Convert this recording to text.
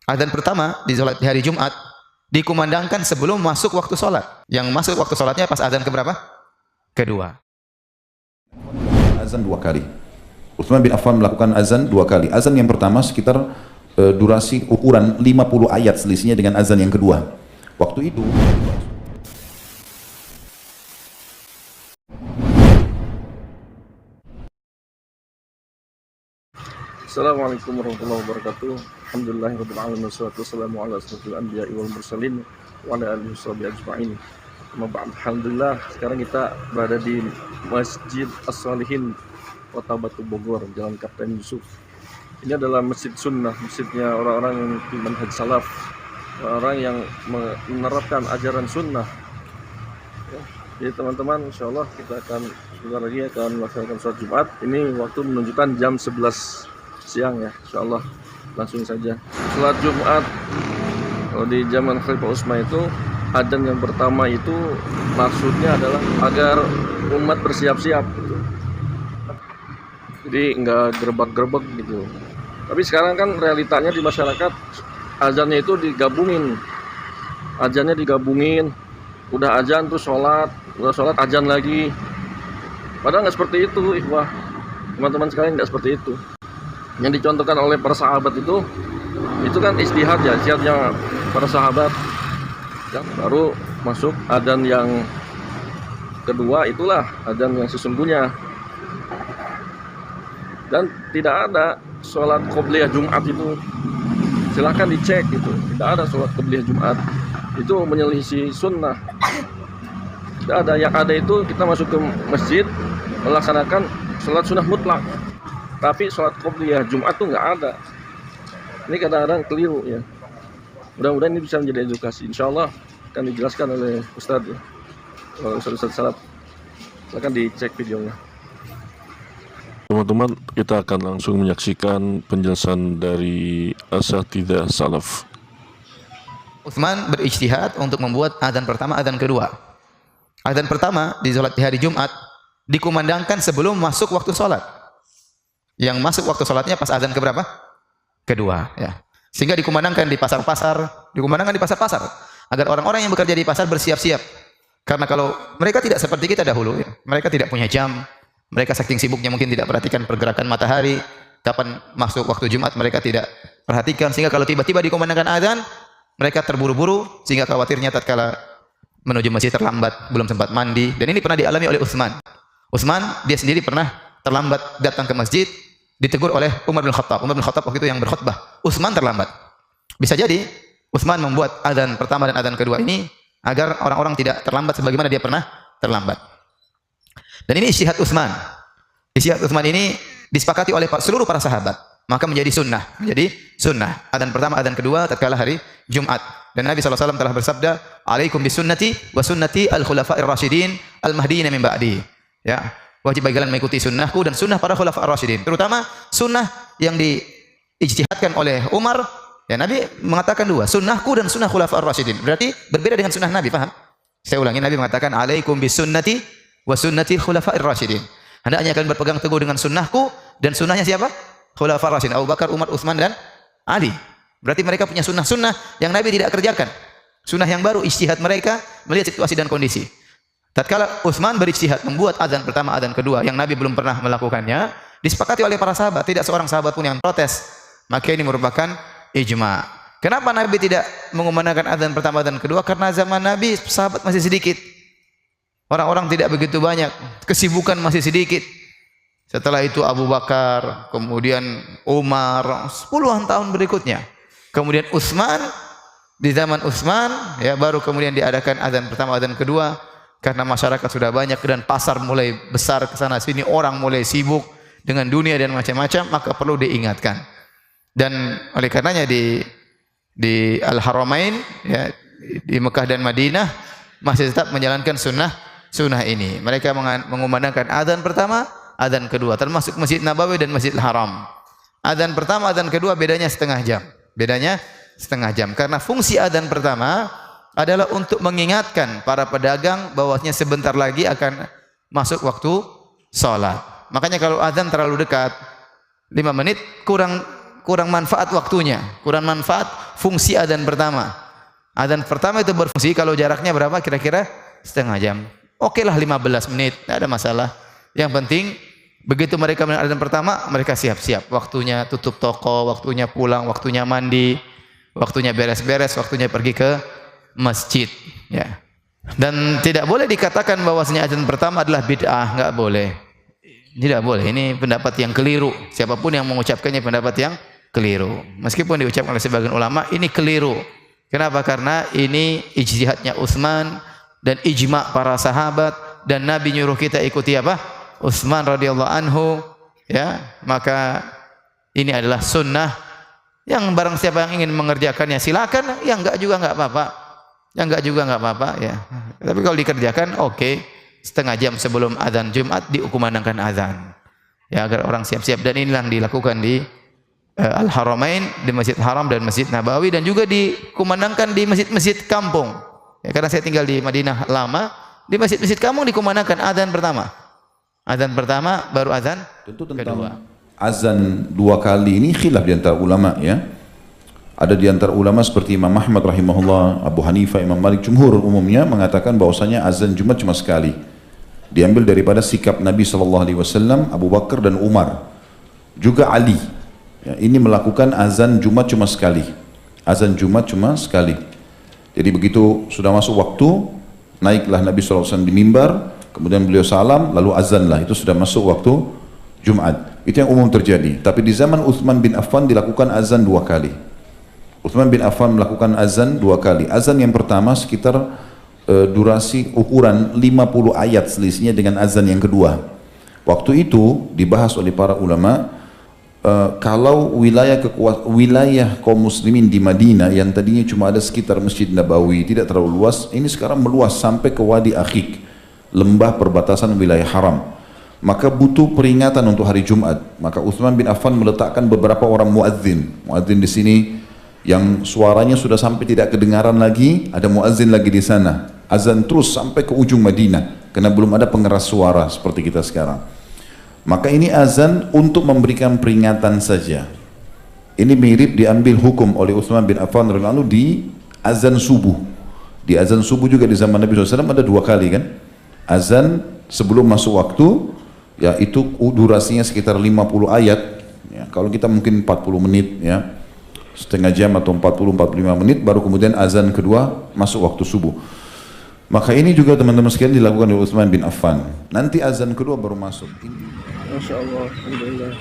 Adzan pertama di sholat di hari Jumat dikumandangkan sebelum masuk waktu sholat. Yang masuk waktu sholatnya pas adzan keberapa? Kedua. Azan 2 kali. Utsman bin Affan melakukan azan 2 kali. Azan yang pertama sekitar durasi ukuran 50 ayat selisihnya dengan azan yang kedua. Waktu itu Assalamualaikum warahmatullahi wabarakatuh. Alhamdulillahirabbil alamin wassalatu wassalamu ala asyrofil anbiya'i wal mursalin wa ala alihi washabihi ajma'in. Amma ba'd. Alhamdulillah, sekarang kita berada di Masjid As-Salihin Kota Batu Bogor, Jalan Kapten Yusuf. Ini adalah masjid sunnah, masjidnya orang-orang yang manhaj salaf, orang yang menerapkan ajaran sunnah. Ya, jadi teman-teman, insyaallah kita akan sebentar lagi akan melaksanakan sholat Jumat. Ini waktu menunjukkan jam 11 siang ya, insyaallah langsung saja sholat Jumat. Kalau di zaman Khalifah Utsman itu adzan yang pertama itu maksudnya adalah agar umat bersiap-siap gitu. Jadi nggak gerebek-gerebek gitu. Tapi sekarang kan realitanya di masyarakat azannya itu digabungin, azannya digabungin, udah azan tuh sholat, udah sholat azan lagi. Padahal nggak seperti itu, ikhwah, teman-teman sekalian, nggak seperti itu. Yang dicontohkan oleh para sahabat itu kan istihad ya, istihadnya para sahabat ya, baru masuk adzan yang kedua, itulah adzan yang sesungguhnya. Dan tidak ada sholat qobliyah Jumat itu, silahkan dicek itu, tidak ada sholat qobliyah Jumat, itu menyelisih sunnah. Tidak ada, yang ada itu kita masuk ke masjid melaksanakan sholat sunnah mutlak, tapi sholat qobliyah Jumat tuh nggak ada. Ini kadang-kadang keliru ya. Mudah-mudahan ini bisa menjadi edukasi. Insya Allah akan dijelaskan oleh Ustadz ya, Ustadz Salaf. Silahkan dicek videonya. Teman-teman, kita akan langsung menyaksikan penjelasan dari asatidzah salaf. Utsman berijtihad untuk membuat adzan pertama, adzan kedua. Adzan pertama di hari Jumat dikumandangkan sebelum masuk waktu sholat. Yang masuk waktu sholatnya pas adzan keberapa? Kedua ya. Sehingga dikumandangkan di pasar-pasar, agar orang-orang yang bekerja di pasar bersiap-siap. Karena kalau mereka tidak seperti kita dahulu ya. Mereka tidak punya jam. Mereka saking sibuknya mungkin tidak perhatikan pergerakan matahari, kapan masuk waktu Jumat mereka tidak perhatikan, sehingga kalau tiba-tiba dikumandangkan adzan, mereka terburu-buru sehingga khawatirnya tatkala menuju masjid terlambat, belum sempat mandi. Dan ini pernah dialami oleh Utsman. Utsman dia sendiri pernah terlambat datang ke masjid, ditegur oleh Umar bin Khattab. Umar bin Khattab waktu itu yang berkhutbah. Utsman terlambat. Bisa jadi Utsman membuat adzan pertama dan adzan kedua ini agar orang-orang tidak terlambat sebagaimana dia pernah terlambat. Dan ini ijtihad Utsman. Ijtihad Utsman ini disepakati oleh seluruh para sahabat. Maka menjadi sunnah. Menjadi sunnah. Adzan pertama, adzan kedua tatkala hari Jumat. Dan Nabi SAW telah bersabda, "Alaikum bisunnati wa sunnati al-khulafa'ir rasyidin al-mahdiyyin min ba'di." Ya, wajib bagi kalian mengikuti sunnahku dan sunnah para khulafa'ir rasyidin. Terutama sunnah yang diijtihadkan oleh Umar. Ya, Nabi mengatakan dua, sunnahku dan sunnah khulafa'ir rasyidin. Berarti berbeda dengan sunnah Nabi, paham? Saya ulangi, Nabi mengatakan, "Alaikum bisunnati wa sunnati khulafa'ir rasyidin." Hendaknya kalian berpegang teguh dengan sunnahku dan sunnahnya siapa? Khulafa'ir rasyidin, Abu Bakar, Umar, Utsman dan Ali. Berarti mereka punya sunnah-sunnah yang Nabi tidak kerjakan. Sunnah yang baru, ijtihad mereka melihat situasi dan kondisi. Tatkala Utsman berijtihad membuat adzan pertama, adzan kedua yang Nabi belum pernah melakukannya, disepakati oleh para sahabat, tidak seorang sahabat pun yang protes. Maka ini merupakan ijma'. Kenapa Nabi tidak mengumandangkan adzan pertama dan kedua? Karena zaman Nabi sahabat masih sedikit. Orang-orang tidak begitu banyak, kesibukan masih sedikit. Setelah itu Abu Bakar, kemudian Umar, puluhan tahun berikutnya. Kemudian Utsman, di zaman Utsman ya baru kemudian diadakan adzan pertama, adzan kedua, karena masyarakat sudah banyak dan pasar mulai besar ke sana sini, orang mulai sibuk dengan dunia dan macam-macam, maka perlu diingatkan. Dan oleh karenanya di Al-Haramain ya, di Mekah dan Madinah masih tetap menjalankan sunnah ini. Mereka mengumandangkan adzan pertama, adzan kedua, termasuk Masjid Nabawi dan Masjidil Haram. Adzan pertama, adzan kedua bedanya setengah jam. Bedanya setengah jam. Karena fungsi adzan pertama adalah untuk mengingatkan para pedagang bahwasanya sebentar lagi akan masuk waktu sholat. Makanya kalau adzan terlalu dekat, 5 menit kurang manfaat waktunya, kurang manfaat fungsi adzan pertama. Adzan pertama itu berfungsi kalau jaraknya berapa? Kira-kira setengah jam. Oke lah 15 menit, tidak ada masalah. Yang penting begitu mereka mendengar adzan pertama, mereka siap-siap. Waktunya tutup toko, waktunya pulang, waktunya mandi, waktunya beres-beres, waktunya pergi ke masjid. Ya. Dan tidak boleh dikatakan bahwasanya adzan pertama adalah bid'ah, enggak boleh. Tidak boleh. Ini pendapat yang keliru. Siapapun yang mengucapkannya pendapat yang keliru. Meskipun diucapkan oleh sebagian ulama, ini keliru. Kenapa? Karena ini ijtihadnya Utsman dan ijma' para sahabat, dan Nabi nyuruh kita ikuti apa? Utsman radhiyallahu anhu, ya. Maka ini adalah sunnah yang barang siapa yang ingin mengerjakannya silakan, yang enggak juga enggak apa-apa. Yang enggak juga enggak apa-apa, ya. Tapi kalau dikerjakan oke. Setengah jam sebelum azan Jumat dikumandangkan azan. Ya, agar orang siap-siap, dan inilah yang dilakukan di Al-Haramain, di Masjid Haram dan Masjid Nabawi, dan juga dikumandangkan di masjid-masjid kampung. Ya, karena saya tinggal di Madinah lama, di masjid-masjid kampung dikumandangkan azan pertama. Azan pertama baru azan tentu tentang kedua. Azan dua kali ini khilaf di antara ulama, ya. Ada di antara ulama seperti Imam Ahmad rahimahullah, Abu Hanifah, Imam Malik, jumhur umumnya mengatakan bahwasanya azan Jumat cuma sekali. Diambil daripada sikap Nabi SAW, Abu Bakar dan Umar, juga Ali. Ya, ini melakukan azan Jumat cuma sekali. Azan Jumat cuma sekali. Jadi begitu sudah masuk waktu, naiklah Nabi SAW di mimbar, kemudian beliau salam, lalu azanlah. Itu sudah masuk waktu Jumat. Itu yang umum terjadi. Tapi di zaman Utsman bin Affan dilakukan azan dua kali. Utsman bin Affan melakukan azan dua kali. Azan yang pertama sekitar durasi ukuran 50 ayat selisihnya dengan azan yang kedua. Waktu itu dibahas oleh para ulama, kalau wilayah kaum muslimin di Madinah yang tadinya cuma ada sekitar Masjid Nabawi, tidak terlalu luas, ini sekarang meluas sampai ke Wadi Aqiq, lembah perbatasan wilayah haram. Maka butuh peringatan untuk hari Jumat. Maka Utsman bin Affan meletakkan beberapa orang muadzin. Muadzin di sini yang suaranya sudah sampai tidak kedengaran lagi, ada muadzin lagi di sana. Azan terus sampai ke ujung Madinah, karena belum ada pengeras suara seperti kita sekarang. Maka ini azan untuk memberikan peringatan saja. Ini mirip diambil hukum oleh Utsman bin Affan radhiyallahu anhu di azan subuh. Di azan subuh juga di zaman Nabi SAW ada dua kali kan. Azan sebelum masuk waktu, ya itu durasinya sekitar 50 ayat. Ya, kalau kita mungkin 40 menit, ya, setengah jam atau 40-45 menit, baru kemudian azan kedua masuk waktu subuh. Maka ini juga teman-teman sekalian dilakukan oleh Utsman bin Affan. Nanti azan kedua baru masuk. Masya Allah, alhamdulillah.